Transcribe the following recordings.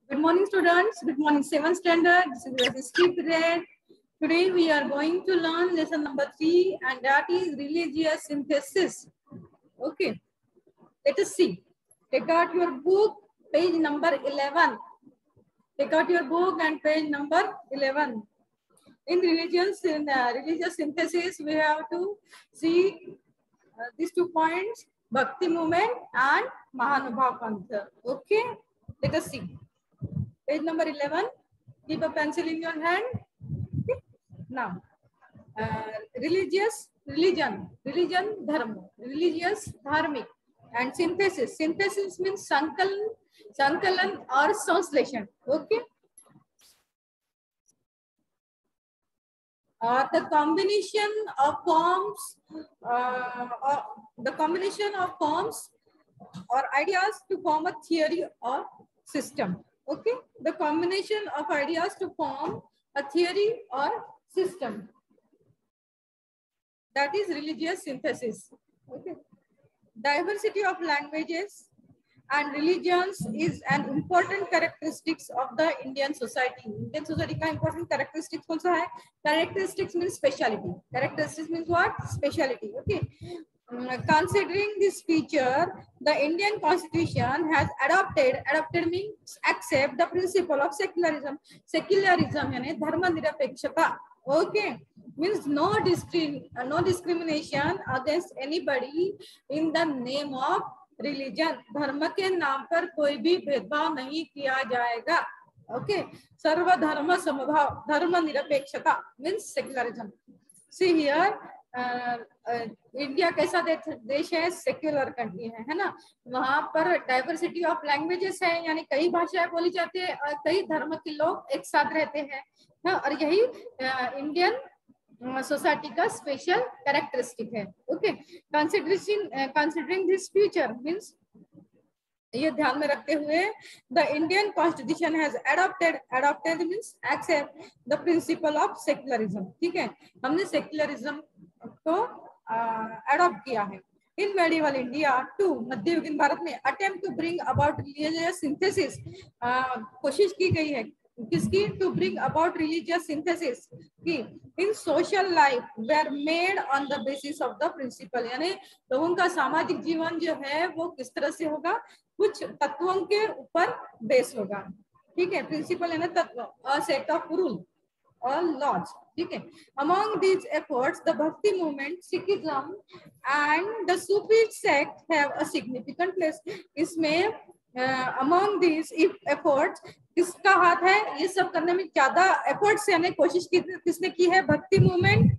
Good morning, students. Good morning, 7th standard. This is your history period. Today we are going to learn lesson number 3, and that is religious synthesis. Okay, let us see. Take out your book, page number 11. Take out your book and page number 11. In religious synthesis, we have to see these 2 points: Bhakti movement and Mahanubhav Pantha. Okay, let us see. Page number 11. Keep a pencil in your hand. Okay. Now, religion, dharma, religious, dharmic, and synthesis. Synthesis means sankalan or translation. Okay. The combination of forms, or ideas to form a theory or system. Okay, the combination of ideas to form a theory or system. That is religious synthesis. Okay, diversity of languages and religions is an important characteristics of the Indian society. Indian society का important characteristics कौन सा है? Characteristics means speciality. Characteristics means what? Speciality. Okay. Considering this feature, the Indian Constitution has adopted means accept the principle of secularism. Secularism यानी धर्मनिरपेक्षता. Okay, means no discrimination against anybody in the name of religion. धर्म के नाम पर कोई भी भेदभाव नहीं किया जाएगा. ओके, सर्वधर्म समभाव, धर्म निरपेक्षता means secularism. See here, India कैसा देश है? सेक्युलर कंट्री है ना. वहां पर डाइवर्सिटी ऑफ लैंग्वेजेस है, यानी कई भाषाएं बोली जाती है और कई धर्म के लोग एक साथ रहते हैं ना, और यही इंडियन सोसाइटी का स्पेशल कैरेक्टरिस्टिक है. Okay, considering this future means, ये ध्यान में रखते हुए, the Indian constitution has adopted means accept the principle of secularism. ठीक है, हमने सेक्युलरिज्म को अडॉप्ट किया है. इन मेडिवल इंडिया टू, मध्ययुगीन भारत में, attempt to bring about religious synthesis, कोशिश की गई है किसकी? To bring about religious synthesis की in social life were made on the basis of the principle. यानी लोगों का सामाजिक जीवन जो है वो किस तरह से होगा? कुछ तत्वों के ऊपर बेस होगा. ठीक है, प्रिंसिपल यानी तत्व, अ सेट ऑफ रूल और लॉज. ठीक है, among these efforts the bhakti movement, Sikhism and the Sufi sect have a significant place. इसमें अमॉन्ग दीज एफर्ट्स, किसका हाथ है ये सब करने में? ज्यादा एफर्ट्स यानी कोशिश किसने की है? Bhakti movement,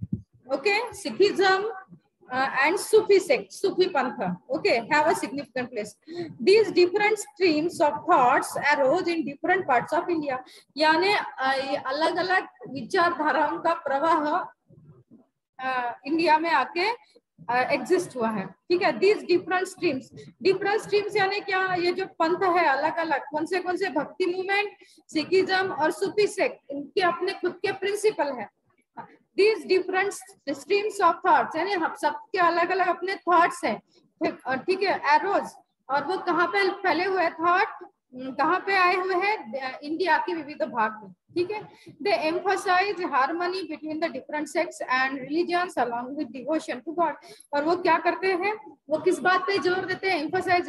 okay, Sikhism and Sufi sect, सूफी पंथ, okay, have a significant place. These different streams of thoughts arose in different parts of India. यानी अलग अलग विचारधाराओं का प्रवाह इंडिया में आके एग्जिस्ट हुआ है. ठीक है, दीज डिफरेंट स्ट्रीम्स यानी क्या? ये जो पंथ है अलग अलग, कौन से भक्ति मूवमेंट, सिखिज्म और सूफी सेक्ट, इनके अपने खुद के प्रिंसिपल है. These different streams of thoughts यानी हम सबके अलग अलग अपने थॉट्स हैं. ठीक है, एरोज, और वो कहाँ पे फैले हुए थॉट, कहाँ पे आए हुए हैं? इंडिया के विविध भाग में. ठीक है, they emphasise harmony between the different sects and religions along with devotion to God. और वो क्या करते हैं? वो किस बात पे जोर देते हैं? एम्फसाइज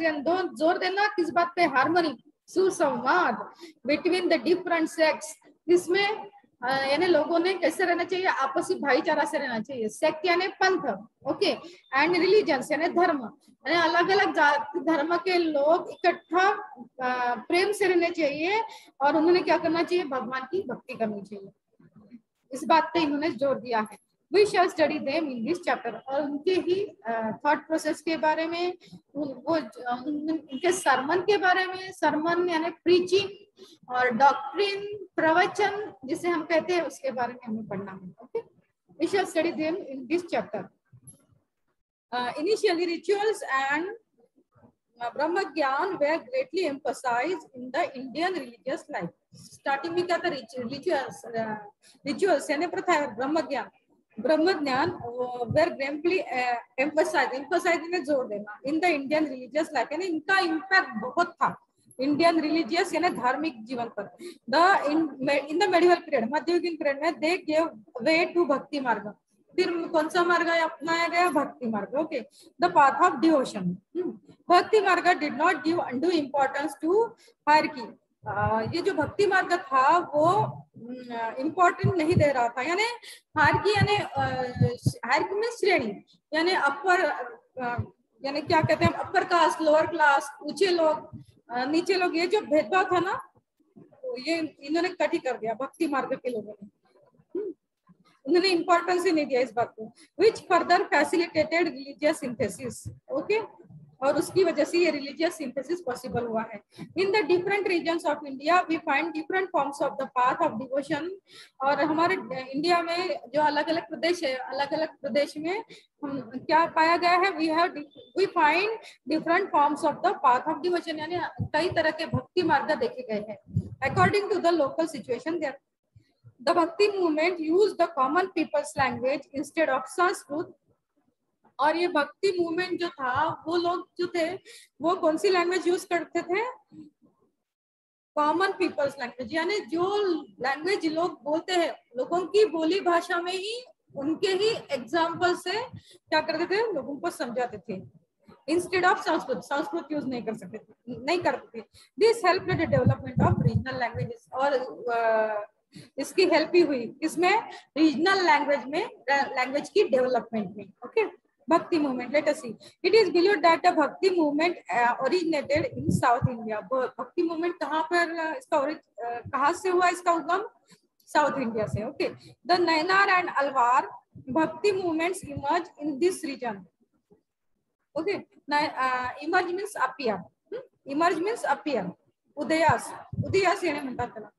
जोर देना किस बात पे? हार्मनी, सुसंवाद बिटवीन द डिफरेंट सेक्ट्स. इसमें यानी लोगों ने कैसे रहना चाहिए? आपसी भाईचारा से रहना चाहिए. सेक्ट यानी पंथ, ओके, एंड रिलीजियंस यानी धर्म, यानी अलग अलग जाति धर्म के लोग इकट्ठा प्रेम से रहने चाहिए, और उन्होंने क्या करना चाहिए? भगवान की भक्ति करनी चाहिए. इस बात पे इन्होंने जोर दिया है. We shall study them in this chapter. और उनके ही थॉट प्रोसेस के बारे में, वो उनके सरमन के बारे में, सरमन यानी प्रीचिंग, और डॉक्ट्रिन, प्रवचन जिसे हम कहते हैं, उसके बारे में हमें पढ़ना है. Okay, we shall study them in this chapter. Initially rituals and ब्रह्म ज्ञान were greatly emphasized in the Indian religious life. Starting में क्या था? रिचुअल्स यानी प्रथा, ब्रह्म ज्ञान, ब्रह्म ज्ञान वेर ग्रेटली एम्फसाइज में जोर देना in the Indian religious life, यानी इनका इम्पैक्ट बहुत था इंडियन रिलीजियस यानी धार्मिक जीवन पर। इन द मेडिवल पीरियड, मध्ययुगीन पीरियड में दे गिव वे टू भक्ति मार्ग। फिर कौन सा मार्ग अपनाया गया? भक्ति मार्ग। Okay, the path of devotion. Bhakti marg did not give undue importance to hierarchy. ये जो भक्ति मार्ग था वो इम्पोर्टेंट नहीं दे रहा था, यानी हायरार्की यानी हायरार्की में श्रेणी, यानी अपर यानी क्या कहते हैं, अपर कास्ट, लोअर क्लास, ऊंचे लोग, नीचे लोग, ये जो भेदभाव था ना, तो ये इन्होंने कट ही कर दिया भक्ति मार्ग के लोगों ने। उन्होंने इंपॉर्टेंस ही नहीं दिया इस बात को। Which further facilitated religious synthesis. Okay, और उसकी वजह से ये रिलीजियस सिंथेसिस पॉसिबल हुआ है। In the different regions of India we find different forms of the path of devotion. और हमारे इंडिया में जो अलग अलग प्रदेश है, अलग अलग प्रदेश में हम क्या पाया गया है? We find different forms of the path of devotion, यानी कई तरह के भक्ति मार्ग देखे गए हैं according to the local situation there. The Bhakti movement used the common people's language instead of Sanskrit। और ये भक्ति मूवमेंट जो था, वो लोग जो थे वो कौन सी लैंग्वेज यूज करते थे? कॉमन पीपल्स लैंग्वेज, यानी जो लैंग्वेज लोग बोलते हैं, लोगों की बोली भाषा में ही, उनके ही एग्जाम्पल से क्या करते थे? लोगों को समझाते थे। Instead of Sanskrit, Sanskrit use नहीं कर सकते थे, नहीं करते थे। This help the development of regional languages. और इसकी हेल्प ही हुई इसमें, रीजनल लैंग्वेज में, लैंग्वेज की डेवलपमेंट में। Okay, bhakti movement, let us see. It is believed that the bhakti movement originated in south India. Bhakti movement कहाँ पर इसका कहाँ से हुआ इसका उद्गम? साउथ इंडिया से। Okay, the Nayanar and Alvar bhakti movements emerge in this region. Okay, emerge means appear, emerge means appear, उदयास, उदयास यानी म्हणतात त्याला।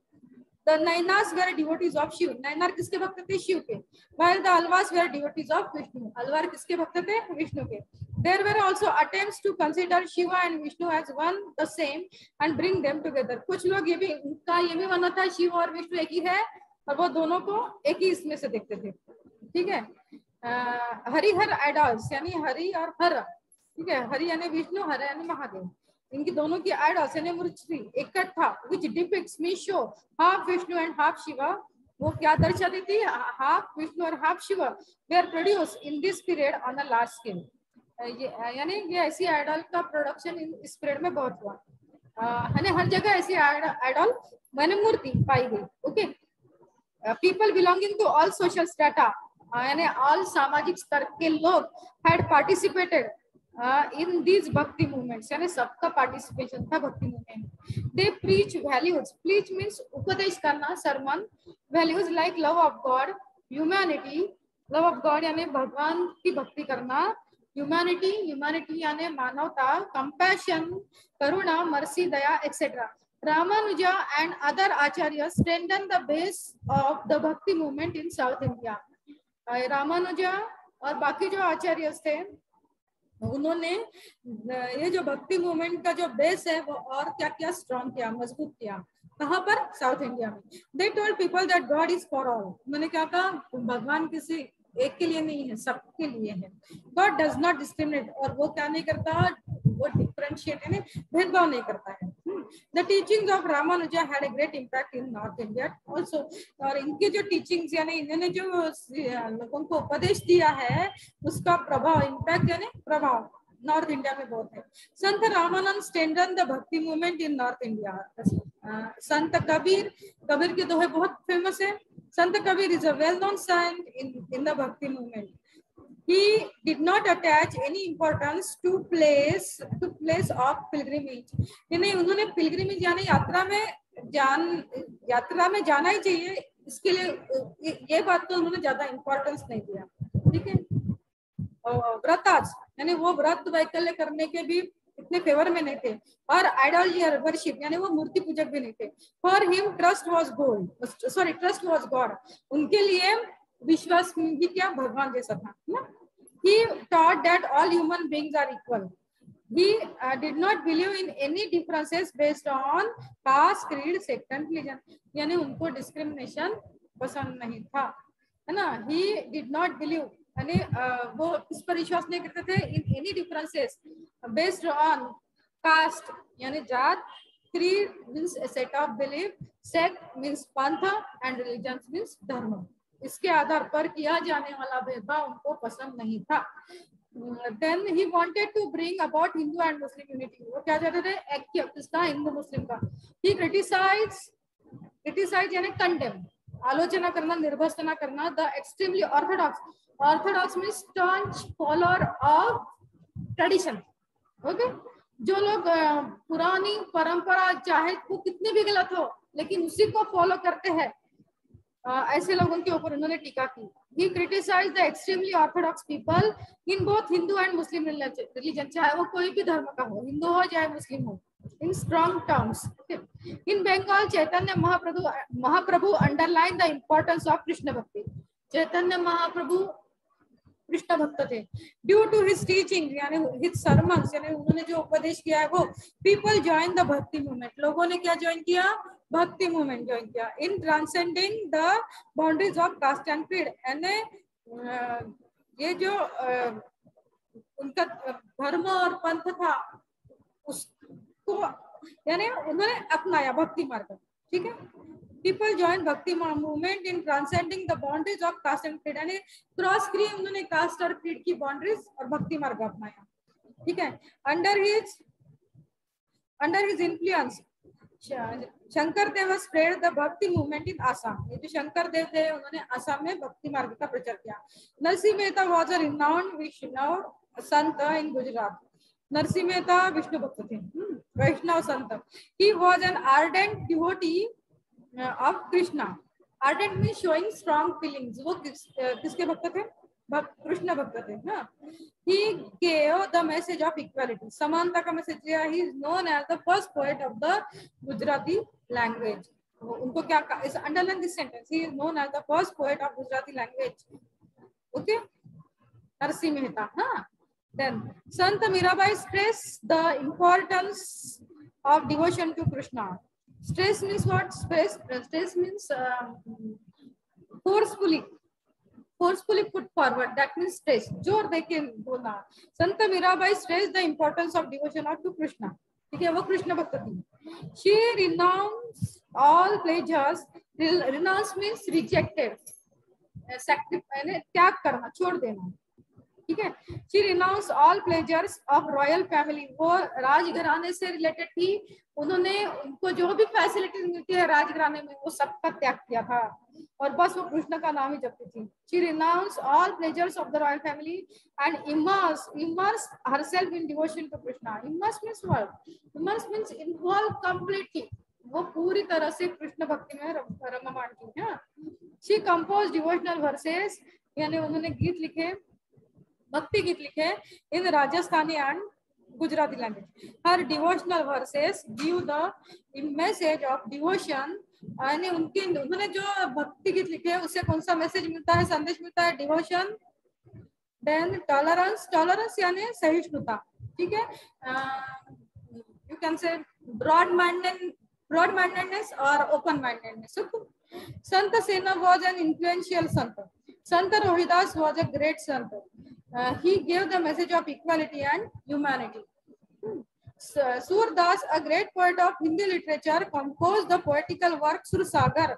The Nainas were devotees of Shiv. Nainar किसके भक्त थे? शिव के। While the Alvas were devotees of Vishnu. Alvar किसके भक्त थे? विष्णु के। There were also attempts to consider Shiva and Vishnu as one the same and bring them together. कुछ लोग ये भी, उनका ये भी मानना था शिव और विष्णु एक ही है, और वो दोनों को एक ही इसमें से देखते थे। ठीक है, हरिहर आइडल्स, यानी हरि और हर, ठीक है, हरि यानी विष्णु, हर यानी महादेव, इनकी दोनों की आइडल्स यानी मूर्ति इकट्ठा, which depicts me show half Vishnu and half Shiva। वो क्या दर्शाती थी? हाफ विष्णु और half Shiva were produced in this period on a large scale। यानी ये ऐसी आइडल का प्रोडक्शन इस पीरियड में बहुत हुआ, यानी हर जगह ऐसी आइडल मैंने मूर्ति पाई गई। Okay, people belonging to all social strata, यानी ऑल सामाजिक स्तर के लोग had participated in these bhakti movements, यानी सबका पार्टिसिपेशन था bhakti movement. They preach values, preach means उपदेश करना, sermon, values like love of God, humanity, love of God यानी भगवान की भक्ति करना, ह्यूमैनिटी, ह्यूमैनिटी यानी मानवता, कंपैशन, करुणा, मर्सी, दया etcetera. Ramanuja and other acharya strengthen the base of the bhakti movement in south India. Ramanuja और बाकी जो आचार्य थे, उन्होंने ये जो भक्ति मूवमेंट का जो बेस है वो और क्या क्या स्ट्रॉन्ग किया, मजबूत किया। कहाँ पर? साउथ इंडिया में। They told people that God is for all. उन्होंने क्या कहा? भगवान किसी एक के लिए नहीं है, सबके लिए है। गॉड डज नॉट डिस्क्रिमिनेट, और वो क्या नहीं करता? वो डिफरेंशिएट यानी भेदभाव नहीं करता है। The teachings of Ramanuja had a great impact in North India also। और इनके जो टीचिंग्स यानी इन्होंने जो लोगों को उपदेश दिया है, उसका प्रभाव, इम्पैक्ट यानी प्रभाव नॉर्थ इंडिया में बहुत है। Sant Ramanand strengthen the bhakti movement in north India. Sant Kabir, Kabir के दोहे बहुत फेमस है। Sant Kabir is a well known saint in the bhakti movement. He did not attach any importance to place of pilgrimage। यानी उन्होंने पिलग्रिमेज यानी यात्रा में जाना ही चाहिए, इसके लिए ये बात तो उन्होंने ज्यादा इंपॉर्टेंस नहीं दिया। ठीक है, और व्रताज यानी वो व्रत वैकल्य करने के भी इतने फेवर में नहीं थे, और आइडल वर्शिप यानी वो मूर्ति पूजक भी नहीं थे। For him trust was God. उनके लिए विश्वास भी क्या? भगवान जैसा था ना। He taught that all human beings are equal। He did not believe in any differences based on caste, creed, sect and religion। यानी उनको डिस्क्रिमिनेशन पसंद नहीं था, है ना। He did not believe यानी वो इस पर विश्वास नहीं करते थे in any differences based on caste यानी जात, creed means a set of belief, sect means pantha and religion means dharma. इसके आधार पर किया जाने वाला भेदभाव उनको पसंद नहीं था. Then he wanted to bring about Hindu and Muslim unity. वो क्या चाहते थे? ऐक्य किसका? हिंदू मुस्लिम का. He criticized यानी condemn, आलोचना करना, निर्भसना करना, the extremely orthodox means staunch follower of tradition. Okay, जो लोग पुरानी परंपरा चाहे वो कितनी भी गलत हो लेकिन उसी को फॉलो करते हैं, ऐसे लोगों के ऊपर उन्होंने टीका की. He criticized the extremely orthodox people in both Hindu and Muslim religion, चाहे वो कोई भी धर्म का हो, हिंदू हो चाहे मुस्लिम हो, in strong terms. Okay. In Bengal, Chaitanya Mahaprabhu underlined the importance of Krishna Bhakti. Chaitanya Mahaprabhu Krishna भक्त थे. ड्यू टू हिज टीचिंग यानी हिज सरमन्स यानी उन्होंने जो उपदेश किया है वो people join the bhakti movement. लोगों ने क्या ज्वाइन किया? भक्ति मूवमेंट ज्वाइन किया. In transcending the boundaries of caste and creed, यानी ये जो उनका धर्म और पंथ था उसको यानी उन्होंने अपनाया भक्ति मार्ग. ठीक है. People join Bhakti movement in transcending the boundaries of caste and creed. यानी क्रॉस किए उन्होंने कास्ट और क्रीड की बाउंड्रीज और भक्ति मार्ग अपनाया. ठीक है. Under his influence Shankar Dev spread the bhakti movement in Assam. ये जो शंकर देव थे उन्होंने आसाम में भक्ति मार्ग का प्रचार किया. Narsinh Mehta was a renowned Vaishnav sant in Gujarat. Narasimha Mehta Vishnu भक्त थे, वैष्णव संत. He was an ardent devotee of Krishna. Ardent means showing strong feelings. वो किसके भक्त थे? कृष्ण भक्त थे. हाँ. He gave the message of equality. समानता का मैसेज दिया. He is known as the first poet of the Gujarati language. उनको क्या इस underline this sentence. He is known as the first poet of Gujarati language. Okay. Narasimha Mehta. हाँ. Then Sant Mirabai stressed the importance of devotion to Krishna. Stress means what? Stress means forcefully put forward. That means stress. जोर देके बोलना. संत Mirabai stressed the importance of devotion to Krishna. ठीक है. वो कृष्ण भक्त थी. She renounced all pleasures. Renounce means rejected. Sacrifice त्याग करना, छोड़ देना. ठीक है. She renounced all pleasures of royal family. वो राजघराने से रिलेटेड थी. उन्होंने उनको जो भी फैसिलिटीज मिलती है राजघराने में वो सबका त्याग किया था और बस वो कृष्ण का नाम ही जपती थी. She renounced all pleasures of the royal family and immersed herself in devotion to Krishna. Immerse means what? Immerse means involve completely. वो पूरी तरह से कृष्ण भक्ति में रममाण थी. हाँ. She composed devotional verses, यानी उन्होंने गीत लिखे, भक्ति गीत लिखे in Rajasthani and Gujarati language. Her devotional verses give the message of devotion. यानी उन्होंने जो भक्ति गीत लिखे उससे कौन सा मैसेज मिलता है, संदेश मिलता है? डिवोशन. देन टॉलरेंस यानी सहिष्णुता. ठीक है. You can say broad mindedness और open mindedness. Sant Sena was an influential sant. Sant Rohidas was a great sant. He gave the message of equality and humanity. Surdas, a great poet of Hindi literature, composed the poetical work Sursagar.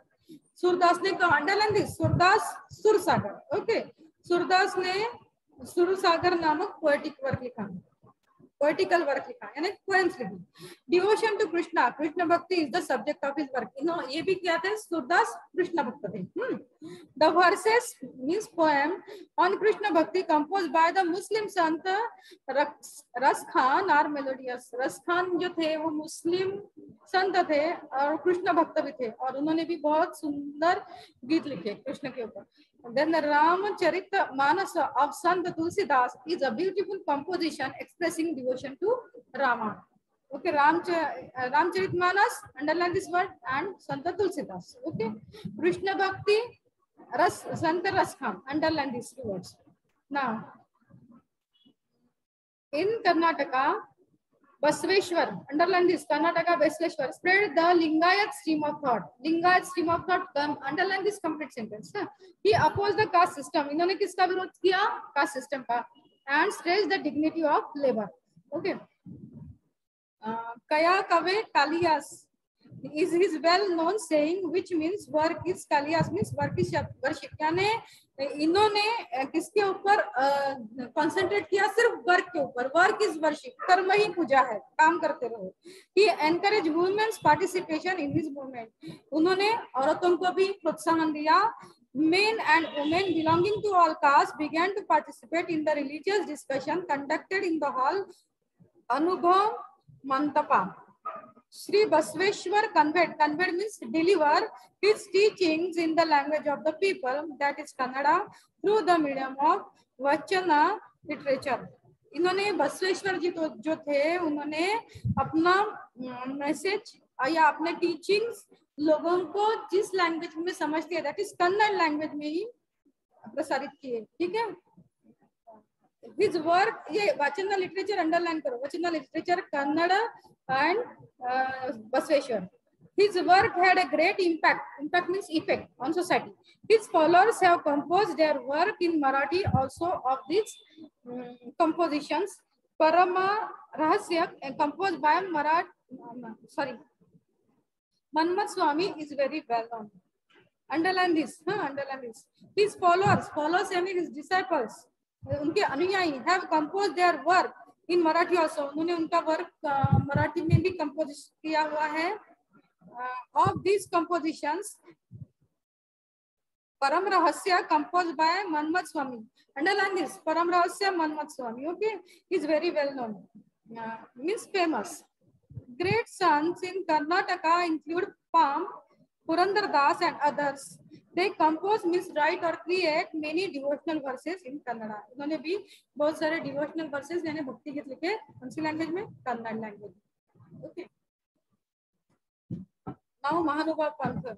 Surdas ने कहा, underline this, Sursagar. Okay. Surdas ने Sursagar नामक poetic work लिखा, poetical work लिखा, यानी poems लिखी. Devotion to Krishna, Krishna Bhakti is the subject of his work. ये भी क्या थे? Surdas कृष्ण भक्त थे. The verses means poem on Krishna Bhakti composed by the Muslim sant Ras Khan are melodious. Ras Khan जो थे वो मुस्लिम संत थे और कृष्ण भक्त भी थे और उन्होंने भी बहुत सुंदर गीत लिखे कृष्ण के ऊपर. Then the Ramcharitmanas of Sant Tulsidas is a beautiful composition expressing devotion to Rama. Okay, Ramcharitmanas, underline this word, and Sant Tulsidas. Okay, Krishna Bhakti, Sant Ras Khan, underline these two words. Now, in Karnataka, Basveshwar, underline this, Karnataka Basveshwar, spread the Lingayat stream of thought. Lingayat stream of thought, underline this complete sentence. He opposed the caste system. इन्होंने किसका विरोध किया? Caste system का. And stressed the dignity of labor. Okay. Kaya Kave Kalias is his well-known saying, which means work is Kalias means work is worship. यानी इन्होंने किसके ऊपर concentrate किया? सिर्फ वर्क के ऊपर. वर्क इज वर्शिप, कर्म ही पूजा है, काम करते रहो. He encourage women's participation in his movement. उन्होंने औरतों को भी प्रोत्साहन दिया. Men and women belonging to all castes began to participate in the religious discussion conducted in the hall Anubhav Mantapa. Sri Basveshwar conveyed means deliver his teachings in the language of the people, that is Kannada, through the medium of Vachana literature. इन्होंने बसवेश्वर जी तो जो थे, उन्होंने अपना message या अपने teachings लोगों को जिस लैंग्वेज में समझते हैं, दैट इज कन्नड़ लैंग्वेज में ही प्रसारित किए. ठीक है. His work, ये वचना लिटरेचर अंडरलाइन करो, वचना literature Kannada and Basveshwar. His work had a great impact. Impact means effect on society. His followers have composed their work in Marathi also. Of these compositions, Parama Rahasya, composed by Manmat Swami, is very well known. Underline this. Underline this. His followers and his disciples, उनके अनुयायी, have composed their work in Marathi also. उन्होंने उनका work Marathi में भी compose किया हुआ है. Of these compositions, Param Rahasya composed by Manmat Swami. Underline this. Param Rahasya Manmat Swami. Okay, is very well known. Means famous. Great sons in Karnataka include Pam, Purandar Das and others. They compose, means write or create many devotional verses in Kannada. उन्होंने भी बहुत सारे devotional verses यानी भक्ति गीत लिखे. कौन सी language में? Kannada language. Okay. Now Mahanubhav Pantha.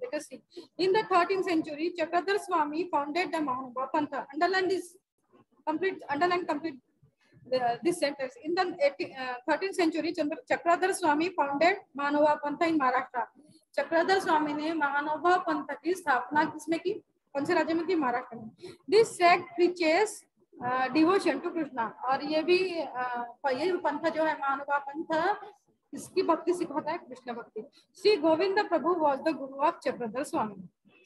Let us see. In the 13th century, Chakradhar Swami founded the Mahanubhav Pantha. Underline this. Underline complete this sentence. In the 13th century, Chakradhar Swami founded Mahanubhav Pantha in Maharashtra. Chakradhar Swami ने महानुभाव पंथ की स्थापना किसमें की? कौन से राज्य में की? महाराष्ट्र में. This sect preaches devotion to Krishna. और ये भी ये पंथ जो है महानुभाव पंथ, इसकी भक्ति सिखाता है, कृष्ण भक्ति. श्री गोविंद प्रभु was the Guru of Chakradhar स्वामी.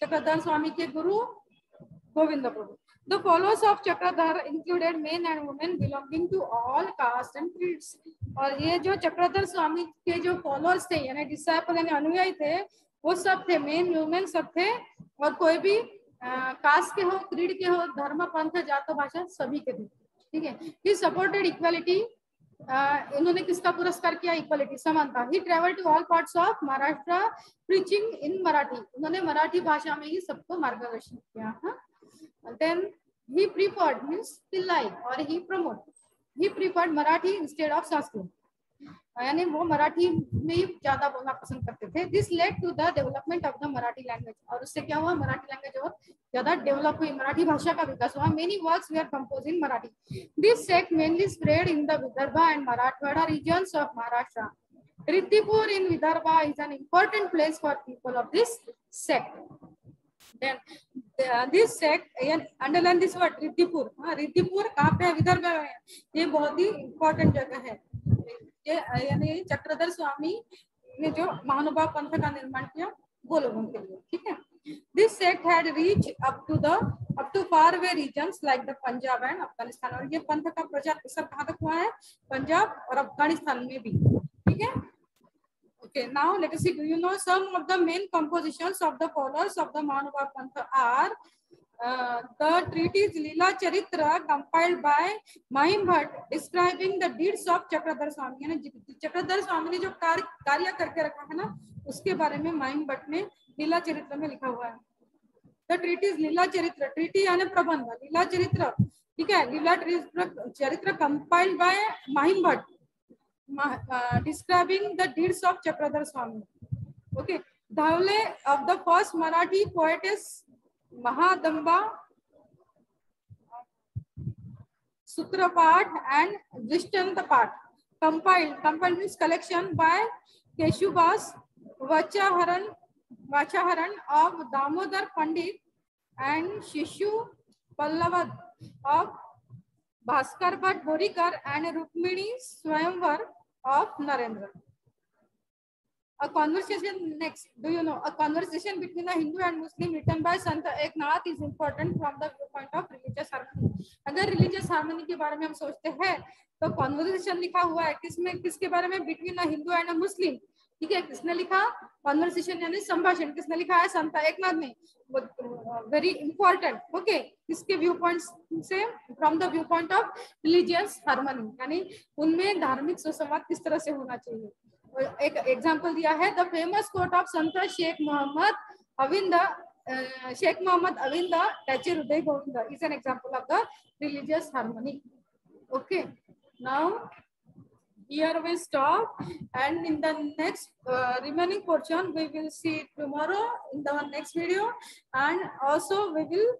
चक्रधर स्वामी के गुरु गोविंद प्रभु. The followers of Chakradhar included men and women belonging to all castes and creeds. और ये जो चक्रधर स्वामी के जो फॉलोअर्स थे यानी डिसाइपल यानी अनुयायी थे, वो सब थे, मेन वुमेन सब थे, और कोई भी कास्ट के हो, क्रीड के हो, धर्म, पंथ, जात, भाषा सभी के थे. ठीक है. He supported equality. इन्होंने किसका पुरस्कार किया? इक्वालिटी, समानता. He travel to all parts of Maharashtra preaching in Marathi. उन्होंने मराठी भाषा में ही सबको मार्गदर्शन किया. Then he preferred means he liked or he preferred Marathi instead of Sanskrit. यानी वो मराठी में ही ज्यादा बोलना पसंद करते थे. This led to the development of the Marathi language. और उससे क्या हुआ? मराठी लैंग्वेज और ज्यादा डेवलप हुई, मराठी भाषा का विकास हुआ. Many works were composed in Marathi. This sect mainly spread in the Vidarbha and Marathwada regions of Maharashtra. Riddhipur in Vidarbha is an important place for people of this sect. Then this sect, underline this word, Riddhipur. Riddhipur कहाँ पे है? विदर्भ में. ये बहुत ही important जगह है. ये यानी चक्रधर स्वामी ने जो महानुभाव पंथ का निर्माण किया वो लोगों के लिए. ठीक है. This sect had reached up to far away regions like the Punjab and Afghanistan. और ये पंथ का प्रचार सब कहाँ तक हुआ है? पंजाब और अफगानिस्तान में भी. ठीक है. Okay, now let us see. Do you know some of the main compositions of the followers of the Mahanubhav Pantha are the treatise Leela Charitra compiled by Mahim Bhatt describing the deeds of Chakradhar Swami. यानी चक्रधर स्वामी ने जो कार्य करके रखा है ना, उसके बारे में माहिम भट्ट ने लीला चरित्र में लिखा हुआ है. The treatise लीला चरित्र, ट्रीटी यानी प्रबंध, लीला चरित्र. ठीक है. लीला चरित्र compiled by Mahim Bhatt describing the deeds of Chakradhar Swami. Okay. Dhaule of the first Marathi poetess Mahadamba, Sutrapat and Drishtantapat. Compiled means collection by Keshubas Vachaharan of Damodar Pandit and Shishu Pallavad of Bhaskar Bhatt Borikar and Rukmini Swayamvar of Narendra. A conversation next. Do you know a conversation between a Hindu and Muslim written by Sant Eknath is important from the viewpoint of religious harmony. अगर religious harmony के बारे में हम सोचते हैं तो conversation लिखा हुआ है किसमें, किसके बारे में, between a Hindu and a Muslim. ठीक है, किसने लिखा? कॉन्वर्सेशन यानी संभाषण किसने लिखा है? संत एकनाथ ने. Very important. ओके, किसके व्यू पॉइंट से? From the view point of religious harmony, यानी उनमें धार्मिक सुसंवाद किस तरह से होना चाहिए. एक एग्जांपल दिया है, द फेमस कोट ऑफ संत शेख मोहम्मद अविंद टैची हृदय Govind is an example of the religious harmony. Okay, now here we stop, and in the next remaining portion we will see tomorrow in the next video, and also we will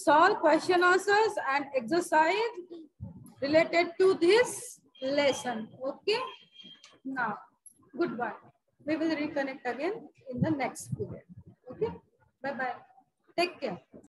solve question answers and exercise related to this lesson. Okay, now goodbye. We will reconnect again in the next video. Okay, bye bye, take care.